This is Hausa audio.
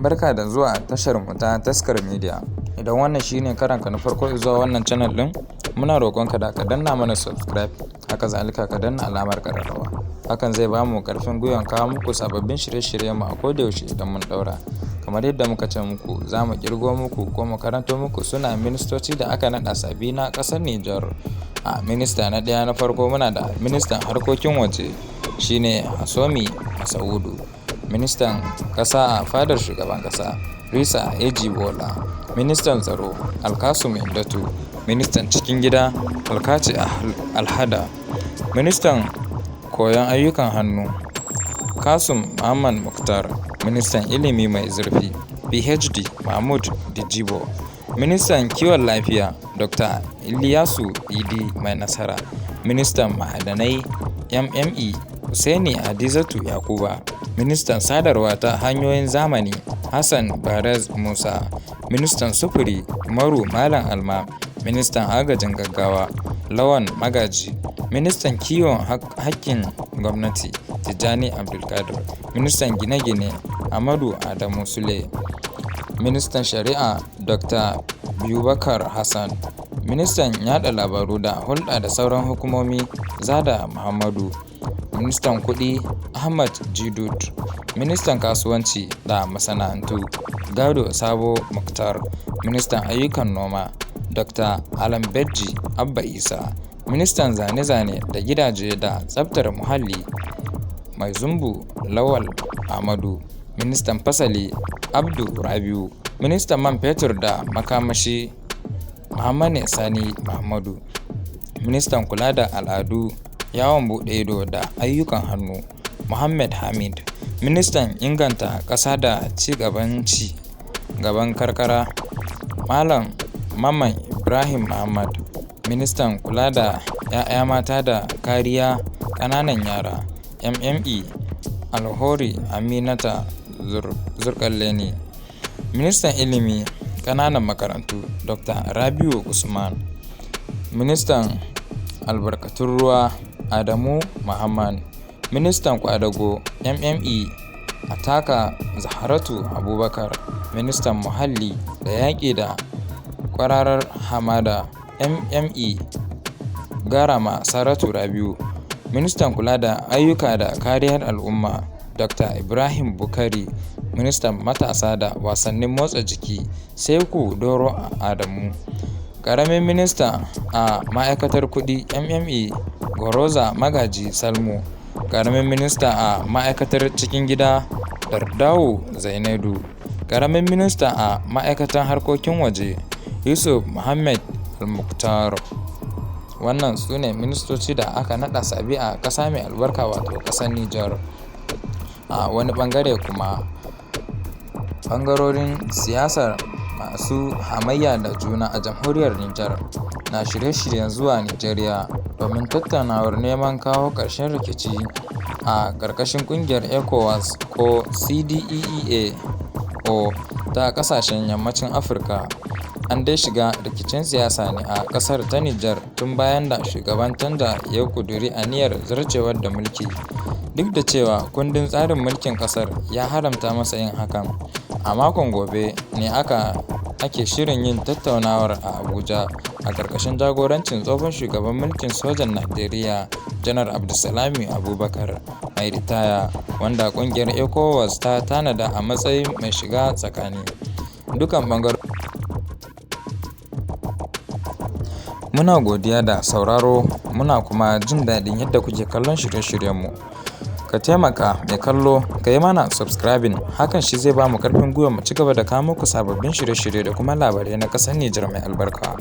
Barka da zuwa tashar mu ta Taskar Media. Idan wannan shine karanka na farko zuwa wannan channel din, muna roƙonka da ka danna mana subscribe, haka zalika ka danna alamar ƙararrawa. Hakan zai bamu ƙarfin gwiwan kawo muku sababbin shirye-shiryen mu a koda yaushe idan mun daura. Kamar yadda muka ce muku, za mu kirgo muku ko mu karanto muku suna ministoci da aka naɗa sabi na ƙasar Nijar. A minista na ɗaya na farko muna da ministan harkokin waje shine Hassomi Masaudu. Ministan ƙasa a fadar shugaban ƙasa Risa Ejibola. Ministan tsaro Alkasum Indatu. Ministan cikin gida Alkaci Alhada. Ministan koyon ayyukan hannu Kasum Muhammad Muktar. Ministan ilimi mai zurfi PhD Mahmud Dijibo. Ministan kiwon lafiya Dr. Iliyasu Idi Mai Nasara. Ministan ma'adanai MME Hussaini Hadizatu Yakuba. Ministan sadarwa ta hanyoyin zamani Hassan Barez Musa. Ministan sufuri Umaru Malam Alma. Ministan agajin gaggawa Lawan Magaji. Ministan kiwon hakkin gwamnati Tijjani Abdulkadir. Ministan gine-gine Amadu Adamu Sule. Ministan shari'a Dr. Bubakar Hassan. Ministan yada labaru da hulɗa da sauran hukumomi Zada Muhammadu. Ministan kuɗi Ahmad Jidud. Ministan kasuwanci da masana'antu Gado Sabo Muktar. Ministan ayyukan noma Dr. Alambeji Abba Isa. Ministan zane-zane da gidaje da tsaftar muhalli Mai Zumbu Lawal Ahmadu. Ministan fasali Abdu Rabiu. Ministan man fetur da makamashi Muhammad Sani Muhammadu. Ministan kula da al'adu, yawon buɗe ido da ayyukan hannu Muhammad Hamid. Ministan inganta ƙasa da ci gaban karkara Malam Mamman Ibrahim Muhammad. Ministan kula da 'ya'ya mata da kariya ƙananan yara MME Alhori Aminata Zurƙalleni. Ministan ilimi ƙananan makarantu Dr. Rabiu Usman. Ministan albarkatun ruwa Adamu Muhammad. Ministan kwadago MME Ataka Zaharatu Abubakar. Ministan muhalli da yaƙi da kwararar hamada MME Garama Saratu Rabiu. Ministan kula da ayyuka da kariyar al'umma Dr. Ibrahim Bukari. Ministan matasa da wasannin motsa jiki Seku Doro Adamu. Ƙaramin minista a ma'aikatar kuɗi MME Goroza Magaji Salmu. Ƙaramin minista a ma'aikatar cikin gida Dardawu Zainadu. Ƙaramin minista a ma'aikatan harkokin waje Yusuf Muhammad Al-Mukhtar. Wannan su ne ministoci da aka naɗa sabi a ƙasa mai albarka wato ƙasar Nijar. A wani ɓangare kuma ɓangarorin siyasar masu hamayya da juna a jamhuriyar Nijar na shirye-shiryen zuwa Nijeriya domin tattaunawar neman kawo ƙarshen rikici a ƙarƙashin ƙungiyar ECOWAS ko CDEAO ta ƙasashen yammacin Afirka. An dai shiga rikicin siyasa ne a ƙasar ta Nijar tun bayan da shugaban tanda ya ƙuduri aniyar zarcewar da mulki, duk da cewa kundin tsarin mulkin ƙasar ya haramta masa yin hakan. A makon gobe ne ake shirin yin tattaunawar a Abuja a ƙarƙashin jagorancin tsohon shugaban mulkin sojan Najeriya Janar Abdulsalami Abubakar mai ritaya, wanda ƙungiyar ECOWAS ta tanada a matsayin mai shiga tsakani. Dukan ɓangarorin muna godiya da sauraro, muna kuma jin daɗin yadda kuke kallon shirye-shiryenmu. Ka taimaka mai kallo ka yi mana subscribing, hakan shi zai ba mu ƙarfin gwiwa mu ci gaba da kawo muku sababbin shirye-shirye da kuma labarai na ƙasar Nijar mai albarka.